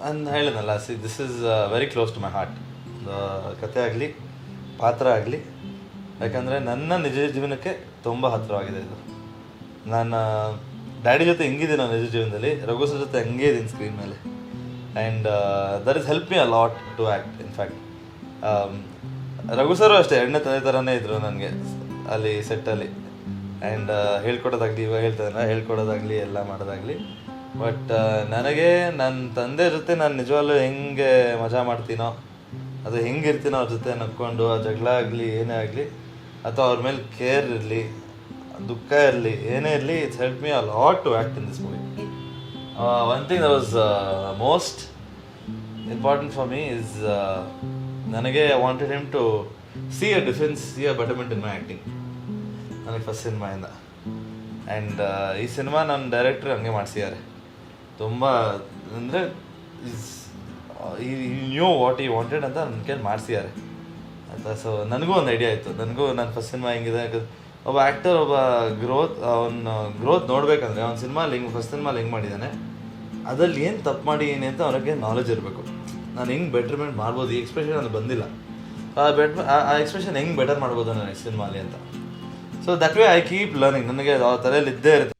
ನಾನು ಹೇಳಿದ್ನಲ್ಲ, this is very close to my heart. ಕತೆ ಆಗಲಿ, ಪಾತ್ರ ಆಗಲಿ, ಯಾಕಂದರೆ ನನ್ನ ನಿಜ ಜೀವನಕ್ಕೆ ತುಂಬ ಹತ್ತಿರವಾಗಿದೆ ಇದು. ನಾನು ಡ್ಯಾಡಿ ಜೊತೆ ಹೆಂಗಿದ್ದೀನೋ ನಿಜ ಜೀವನದಲ್ಲಿ, ರಘು ಸರ್ ಜೊತೆ ಹಂಗೆ ಇದ್ದೀನಿ ಸ್ಕ್ರೀನ್ ಮೇಲೆ. And that is help me a lot to act. In fact Raghu sir ಅಷ್ಟೇ ಎಣ್ಣೆ ತಂದೆ ಥರನೇ ಇದ್ದರು ನನಗೆ ಅಲ್ಲಿ ಸೆಟ್ಟಲ್ಲಿ. ಆ್ಯಂಡ್ ಹೇಳ್ಕೊಡೋದಾಗಲಿ, ಇವಾಗ ಹೇಳ್ಕೊಡೋದಾಗಲಿ, ಎಲ್ಲ ಮಾಡೋದಾಗಲಿ. ಬಟ್ ನನಗೆ ನನ್ನ ತಂದೆ ಜೊತೆ ನಾನು ನಿಜವಾಗ್ಲೂ ಹೆಂಗೆ ಮಜಾ ಮಾಡ್ತೀನೋ, ಅದು ಹೆಂಗಿರ್ತೀನೋ ಅವ್ರ ಜೊತೆ ನಕ್ಕೊಂಡು, ಆ ಜಗಳ ಆಗಲಿ, ಏನೇ ಆಗಲಿ, ಅಥವಾ ಅವ್ರ ಮೇಲೆ ಕೇರ್ ಇರಲಿ, ದುಃಖ ಇರಲಿ, ಏನೇ ಇರಲಿ, it's help me a lot to act in this movie. One thing that was most important for me is, ನನಗೆ I wanted him to see a difference, see a betterment in my acting. ನನಗೆ first ಸಿನಿಮಾಯಿಂದ. And ಈ cinema ನನ್ನ director ಹಂಗೆ ಮಾಡಿಸಿದ್ದಾರೆ. ತುಂಬ ಅಂದರೆ ಈ ನ್ಯೂ ವಾಟ್ ಈ ವಾಂಟೆಡ್ ಅಂತ ನನ್ನ ಕೈಲಿ ಮಾಡಿಸಿದ್ದಾರೆ ಆಯಿತಾ. ಸೊ ನನಗೂ ಒಂದು ಐಡಿಯಾ ಇತ್ತು. ನನಗೂ ನನ್ನ ಫಸ್ಟ್ ಸಿನಿಮಾ ಹೆಂಗಿದೆ, ಒಬ್ಬ ಆ್ಯಕ್ಟರ್, ಒಬ್ಬ ಅವನ ಗ್ರೋತ್ ನೋಡಬೇಕಂದ್ರೆ ಅವ್ನ ಸಿನಿಮಾಲಿ ಫಸ್ಟ್ ಸಿನಿಮಾಲಿ ಹೆಂಗೆ ಮಾಡಿದ್ದಾನೆ, ಅದರಲ್ಲಿ ಏನು ತಪ್ಪು ಮಾಡಿ ಏನೇ ಅಂತ ಅವ್ರಿಗೆ ನಾಲೆಜ್ ಇರಬೇಕು. ನಾನು ಹೆಂಗೆ ಬೆಟ್ರ್ಮೆಂಟ್ ಮಾಡ್ಬೋದು, ಈ ಎಕ್ಸ್ಪ್ರೆಷನ್ ನನಗೆ ಬಂದಿಲ್ಲ, ಆ ಎಕ್ಸ್ಪ್ರೆಷನ್ ಹೆಂಗೆ ಬೆಟರ್ ಮಾಡ್ಬೋದು ನಾನು ನೆಕ್ಸ್ಟ್ ಸಿನಿಮಾಲಿ ಅಂತ. So that way I keep learning. ನನಗೆ ಆ ತಲೆಯಲ್ಲಿ ಇದ್ದೇ ಇರುತ್ತೆ